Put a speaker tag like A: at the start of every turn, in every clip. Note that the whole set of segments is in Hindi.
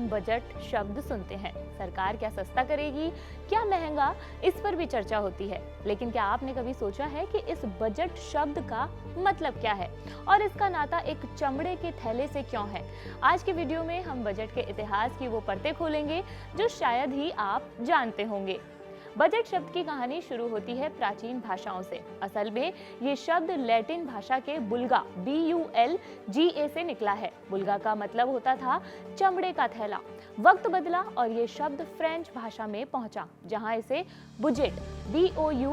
A: हम बजट शब्द सुनते हैं। सरकार क्या सस्ता करेगी, क्या महंगा, इस पर भी चर्चा होती है। लेकिन क्या आपने कभी सोचा है कि इस बजट शब्द का मतलब क्या है और इसका नाता एक चमड़े के थैले से क्यों है? आज के वीडियो में हम बजट के इतिहास की वो परतें खोलेंगे जो शायद ही आप जानते होंगे। बजट शब्द की कहानी शुरू होती है प्राचीन भाषाओं से। असल में ये शब्द लैटिन भाषा के बुल्गा BULGA से निकला है। बुल्गा का मतलब होता था चमड़े का थैला। वक्त बदला और ये शब्द फ्रेंच भाषा में पहुंचा, जहां इसे बुजेट BOUGETTE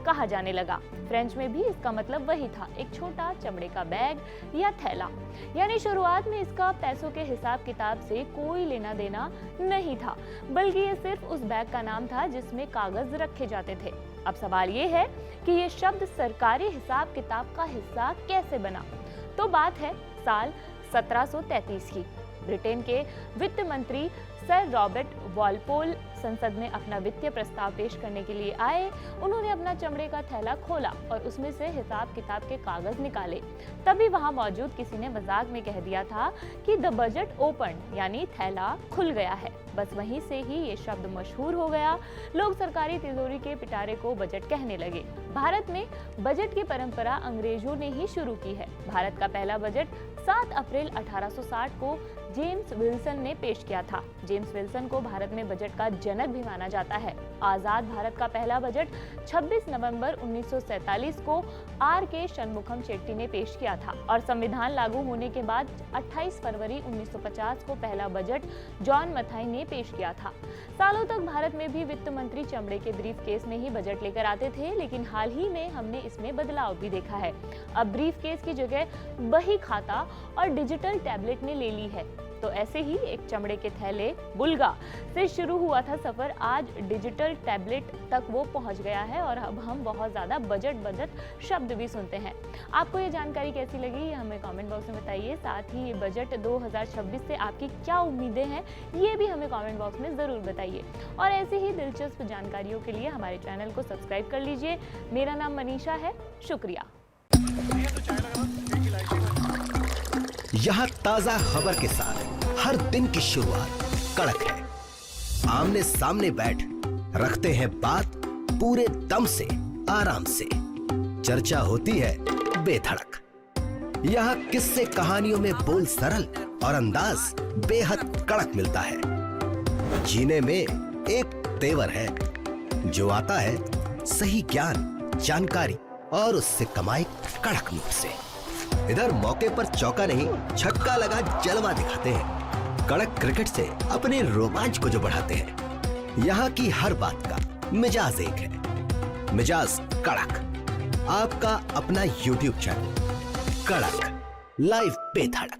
A: कहा जाने लगा। फ्रेंच में भी इसका मतलब वही था, एक छोटा चमड़े का बैग या थैला। यानी शुरुआत में इसका पैसों के हिसाब किताब से कोई लेना देना नहीं था, बल्कि ये सिर्फ उस बैग का नाम था जिसमें कागज रखे जाते थे। अब सवाल ये है कि ये शब्द सरकारी हिसाब किताब का हिस्सा कैसे बना? तो बात है साल 1733 की। ब्रिटेन के वित्त मंत्री सर रॉबर्ट वॉलपोल संसद में अपना वित्तीय प्रस्ताव पेश करने के लिए आए। उन्होंने अपना चमड़े का थैला खोला और उसमें से हिसाब किताब के कागज निकाले। तभी वहां मौजूद किसी ने मजाक में कह दिया था कि द बजट ओपन, यानी थैला खुल गया है। बस वहीं से ही ये शब्द मशहूर हो गया। लोग सरकारी तिजोरी के पिटारे को बजट कहने लगे। भारत में बजट की परंपरा अंग्रेजों ने ही शुरू की है। भारत का पहला बजट 7 अप्रैल 1860 को जेम्स विल्सन ने पेश किया था। जेम्स विल्सन को भारत में बजट का जनक भी माना जाता है। आजाद भारत का पहला बजट 26 नवंबर 1947 को RK शनमुखम शेट्टी ने पेश किया था और संविधान लागू होने के बाद 28 फरवरी 1950 को पहला बजट जॉन मथाई ने पेश किया था। सालों तक भारत में भी वित्त मंत्री चमड़े के ब्रीफ केस में ही बजट लेकर आते थे, लेकिन हाल ही में हमने इसमें बदलाव भी देखा है। अब ब्रीफ केस की जगह बही खाता और डिजिटल टैबलेट ने ले ली है। तो ऐसे ही एक चमड़े के थैले बुल्गा से शुरू हुआ था सफर, आज डिजिटल टैबलेट तक वो पहुंच गया है और अब हम बहुत ज्यादा बजट शब्द भी सुनते हैं। आपको ये जानकारी कैसी लगी, ये हमें कमेंट बॉक्स में बताइए। साथ ही बजट 2026 से आपकी क्या उम्मीदें हैं, ये भी हमें कमेंट बॉक्स में जरूर बताइए। और ऐसी ही दिलचस्प जानकारियों के लिए हमारे चैनल को सब्सक्राइब कर लीजिए। मेरा नाम मनीषा है, शुक्रिया।
B: यहाँ ताजा खबर के साथ हर दिन की शुरुआत कड़क है। आमने सामने बैठ रखते हैं बात पूरे दम से, आराम से। चर्चा होती है बेधड़क। यहाँ किस्से कहानियों में बोल सरल और अंदाज बेहद कड़क मिलता है। जीने में एक तेवर है जो आता है सही ज्ञान, जानकारी और उससे कमाई कड़क नोट से। इधर मौके पर चौका नहीं, छक्का लगा जलवा दिखाते हैं। कड़क क्रिकेट से अपने रोमांच को जो बढ़ाते हैं। यहाँ की हर बात का मिजाज एक है, मिजाज कड़क। आपका अपना YouTube चैनल कड़क, लाइव बेधड़क।